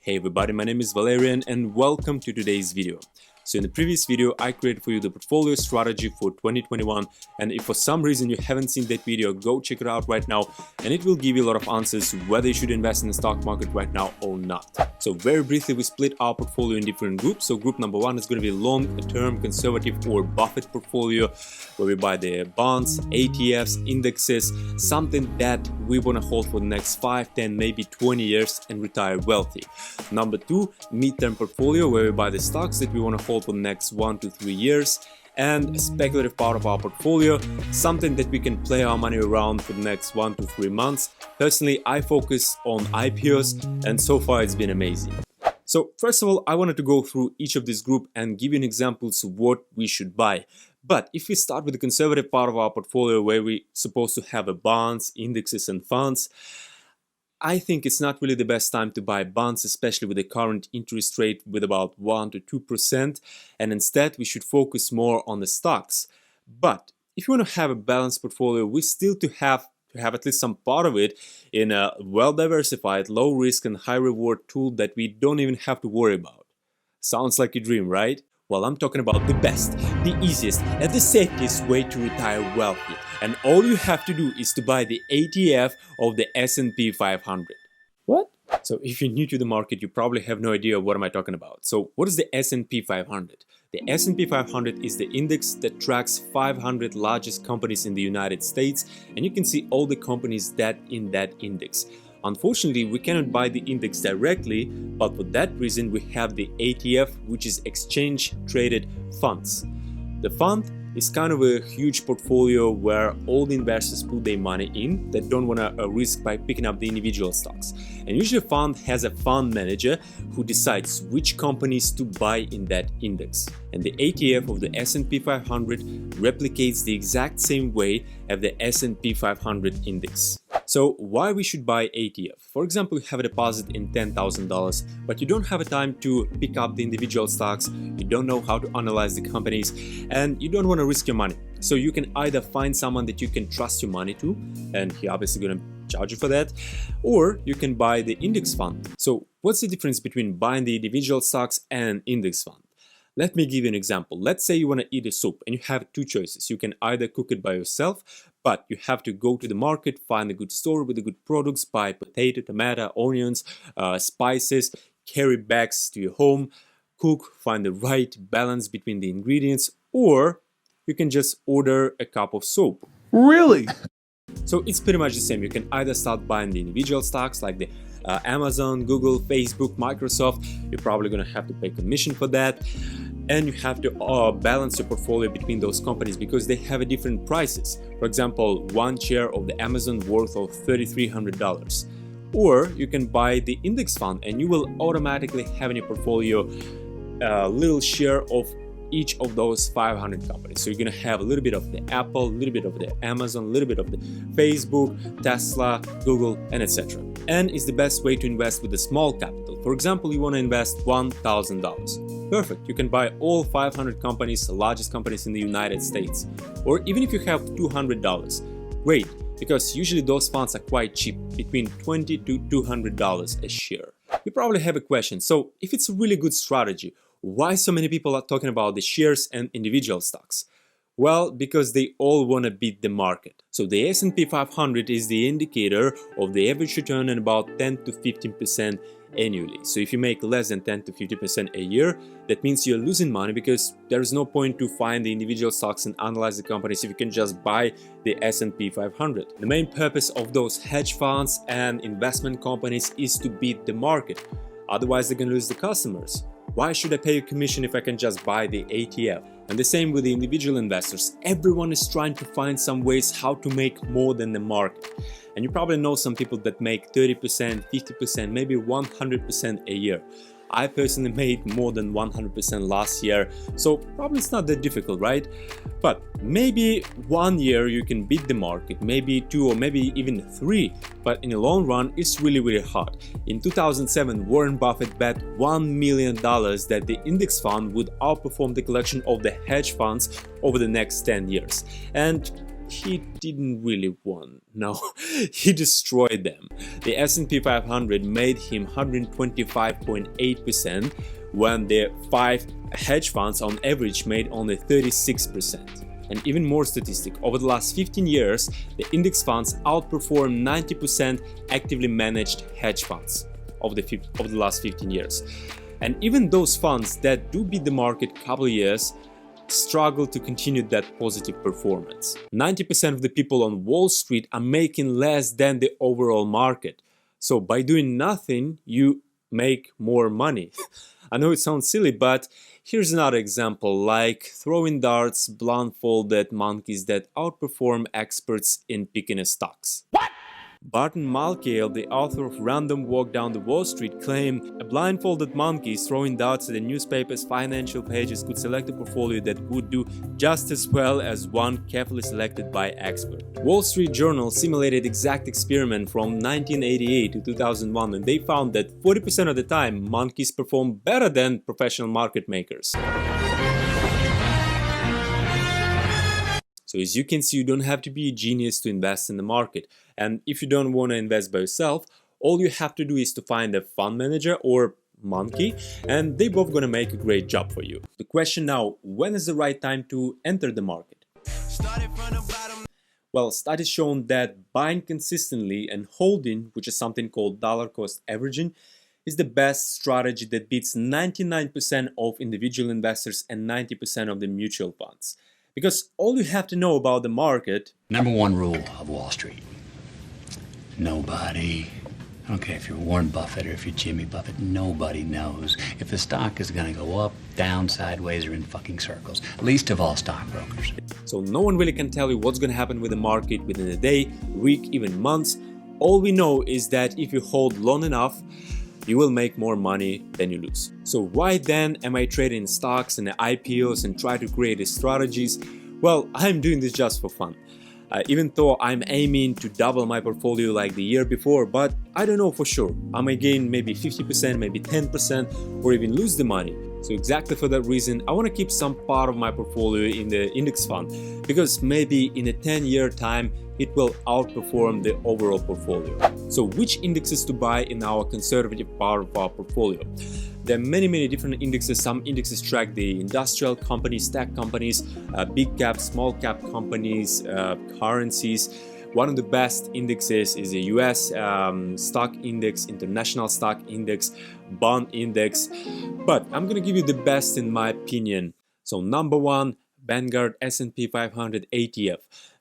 Hey everybody, my name is Valerian and welcome to today's video. So in the previous video, I created for you the portfolio strategy for 2021, and if for some reason you haven't seen that video, go check it out right now and it will give you a lot of answers whether you should invest in the stock market right now or not. So very briefly, we split our portfolio in different groups. So group number one is going to be long-term conservative or Buffett portfolio, where we buy the bonds, ETFs, indexes, something that we want to hold for the next 5, 10, maybe 20 years and retire wealthy. Number two, mid-term portfolio, where we buy the stocks that we want to hold for the next 1 to 3 years, and a speculative part of our portfolio, something that we can play our money around for the next 1 to 3 months. Personally, I focus on IPOs and so far it's been amazing. So first of all, I wanted to go through each of this group and give you examples of what we should buy. But if we start with the conservative part of our portfolio, where we're supposed to have a bonds, indexes and funds, I think it's not really the best time to buy bonds, especially with the current interest rate with about 1 to 2%, and instead we should focus more on the stocks. But if you want to have a balanced portfolio, we still have at least some part of it in a well-diversified, low-risk and high-reward tool that we don't even have to worry about. Sounds like a dream, right? Well, I'm talking about the best, the easiest and the safest way to retire wealthy. And all you have to do is to buy the ETF of the S&P 500. What? So if you're new to the market, you probably have no idea what am I talking about. So what is the S&P 500? The S&P 500 is the index that tracks 500 largest companies in the United States, and you can see all the companies that in that index. Unfortunately, we cannot buy the index directly, but for that reason we have the ETF, which is exchange-traded funds. The fund is kind of a huge portfolio where all the investors put their money in that don't want to risk by picking up the individual stocks. And usually a fund has a fund manager who decides which companies to buy in that index. And the ETF of the S&P 500 replicates the exact same way as the S&P 500 index. So why we should buy ETF? For example, you have a deposit in $10,000, but you don't have a time to pick up the individual stocks, you don't know how to analyze the companies, and you don't want to risk your money. So you can either find someone that you can trust your money to, and he obviously going to charge you for that, or you can buy the index fund. So what's the difference between buying the individual stocks and index fund? Let me give you an example. Let's say you want to eat a soup and you have two choices. You can either cook it by yourself, but you have to go to the market, find a good store with the good products, buy potato, tomato, onions, spices, carry bags to your home, cook, find the right balance between the ingredients, or you can just order a cup of soup. Really? So it's pretty much the same. You can either start buying the individual stocks like the Amazon, Google, Facebook, Microsoft. You're probably going to have to pay commission for that. And you have to balance your portfolio between those companies because they have a different prices. For example, one share of the Amazon worth of $3,300. Or you can buy the index fund and you will automatically have in your portfolio a little share of each of those 500 companies. So you're going to have a little bit of the Apple, a little bit of the Amazon, a little bit of the Facebook, Tesla, Google, and etc. And it's the best way to invest with a small capital. For example, you want to invest $1,000. Perfect. You can buy all 500 companies, the largest companies in the United States. Or even if you have $200. Great, because usually those funds are quite cheap, between $20 to $200 a share. You probably have a question. So if it's a really good strategy, why so many people are talking about the shares and individual stocks? Well, because they all want to beat the market. So the S&P 500 is the indicator of the average return in about 10 to 15% annually. So if you make less than 10 to 50% a year, that means you're losing money because there is no point to find the individual stocks and analyze the companies if you can just buy the S&P 500. The main purpose of those hedge funds and investment companies is to beat the market. Otherwise, they're going to lose the customers. Why should I pay a commission if I can just buy the ETF? And the same with the individual investors. Everyone is trying to find some ways how to make more than the market. And you probably know some people that make 30%, 50%, maybe 100% a year. I personally made more than 100% last year, so probably it's not that difficult, right? But maybe 1 year you can beat the market, maybe 2 or maybe even 3, but in the long run it's really hard. In 2007, Warren Buffett bet $1 million that the index fund would outperform the collection of the hedge funds over the next 10 years. And he didn't really won. No, he destroyed them. The S&P 500 made him 125.8% when the 5 hedge funds on average made only 36%. And even more statistic, over the last 15 years, the index funds outperformed 90% actively managed hedge funds over the last 15 years. And even those funds that do beat the market a couple of years struggle to continue that positive performance. 90% of the people on Wall Street are making less than the overall market. So by doing nothing, you make more money. I know it sounds silly, but here's another example, like throwing darts blindfolded monkeys that outperform experts in picking stocks. What? Barton Malkiel, the author of Random Walk Down the Wall Street, claimed a blindfolded monkey throwing darts at the newspaper's financial pages could select a portfolio that would do just as well as one carefully selected by expert. Wall Street Journal simulated exact experiment from 1988 to 2001, and they found that 40% of the time monkeys perform better than professional market makers. So as you can see, you don't have to be a genius to invest in the market. And if you don't want to invest by yourself, all you have to do is to find a fund manager or monkey, and they're both going to make a great job for you. The question now, when is the right time to enter the market? Well, studies shown that buying consistently and holding, which is something called dollar cost averaging, is the best strategy that beats 99% of individual investors and 90% of the mutual funds. Because all you have to know about the market... Number one rule of Wall Street. Nobody, I don't care if you're Warren Buffett or if you're Jimmy Buffett, nobody knows if the stock is going to go up, down, sideways, or in fucking circles. Least of all stockbrokers. So no one really can tell you what's going to happen with the market within a day, week, even months. All we know is that if you hold long enough, you will make more money than you lose. So why then am I trading stocks and IPOs and try to create these strategies? Well, I'm doing this just for fun. Even though I'm aiming to double my portfolio like the year before, but I don't know for sure. I may gain maybe 50%, maybe 10%, or even lose the money. So exactly for that reason, I want to keep some part of my portfolio in the index fund, because maybe in a 10-year time, it will outperform the overall portfolio. So which indexes to buy in our conservative part of our portfolio? There are many different indexes. Some indexes track the industrial companies, tech companies, big cap, small cap companies, currencies. One of the best indexes is the US stock index, international stock index, bond index. But I'm gonna give you the best in my opinion. So number one, Vanguard S&P 500 ETF,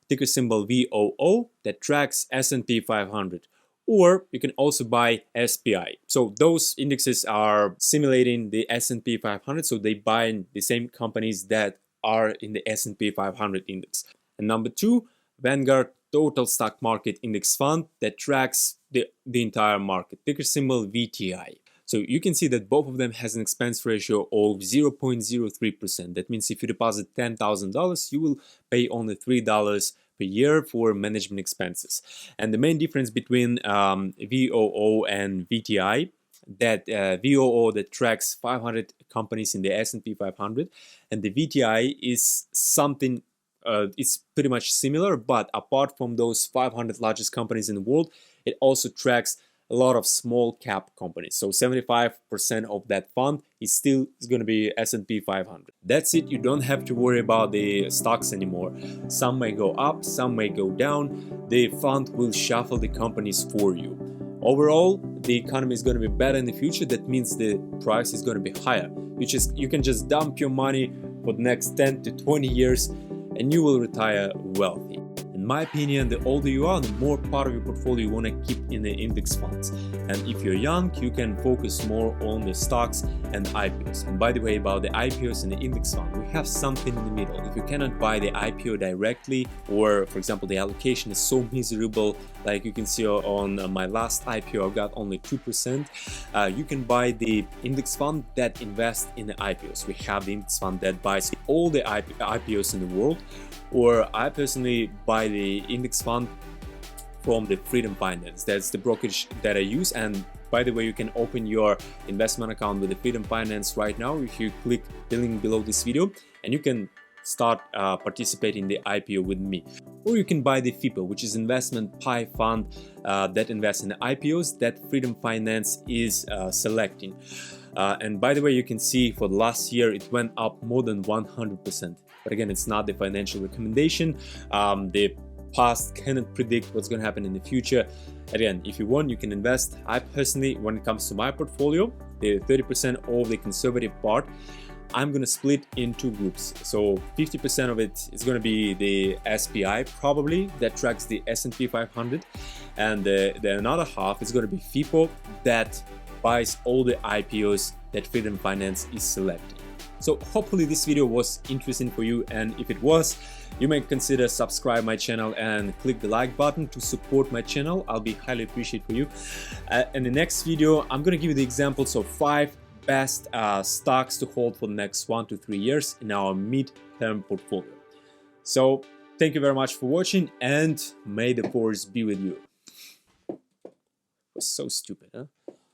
ticker symbol VOO, that tracks S&P 500. Or you can also buy SPI. So those indexes are simulating the S&P 500, so they buy the same companies that are in the S&P 500 index. And number two, Vanguard Total Stock Market Index Fund, that tracks the entire market, ticker symbol VTI. So you can see that both of them has an expense ratio of 0.03%. That means if you deposit $10,000, you will pay only $3 per year for management expenses. And the main difference between VOO and VTI, that VOO that tracks 500 companies in the S&P 500, and the VTI is something, it's pretty much similar, but apart from those 500 largest companies in the world, it also tracks a lot of small cap companies. So 75% of that fund is going to be S&P 500. That's it. You don't have to worry about the stocks anymore. Some may go up, some may go down. The fund will shuffle the companies for you. Overall, the economy is going to be better in the future. That means the price is going to be higher. You can just dump your money for the next 10 to 20 years and you will retire wealthy. In my opinion, the older you are, the more part of your portfolio you want to keep in the index funds. And if you're young, you can focus more on the stocks and IPOs. And by the way, about the IPOs and the index fund, we have something in the middle. If you cannot buy the IPO directly, or for example, the allocation is so miserable, like you can see on my last IPO, I got only 2%, you can buy the index fund that invests in the IPOs. We have the index fund that buys all the IPOs in the world, or I personally buy the index fund from the Freedom Finance. That's the brokerage that I use. And by the way, you can open your investment account with the Freedom Finance right now if you click the link below this video, and you can start participating in the IPO with me. or you can buy the FIPO, which is investment pie fund that invests in the IPOs that Freedom Finance is selecting. And by the way, you can see for the last year it went up more than 100%. But again, it's not the financial recommendation. The past cannot predict what's going to happen in the future. Again, if you want, you can invest. I personally, when it comes to my portfolio, the 30% of the conservative part, I'm going to split in two groups. So 50% of it is going to be the SPI, probably, that tracks the S&P 500. And the another half is going to be FIPO, that buys all the IPOs that Freedom Finance is selecting. So hopefully this video was interesting for you, and if it was, you may consider subscribe my channel and click the like button to support my channel. I'll be highly appreciated for you. In the next video, I'm going to give you the examples of 5 best stocks to hold for the next 1 to 3 years in our mid-term portfolio. So thank you very much for watching, and may the force be with you. It was so stupid, huh?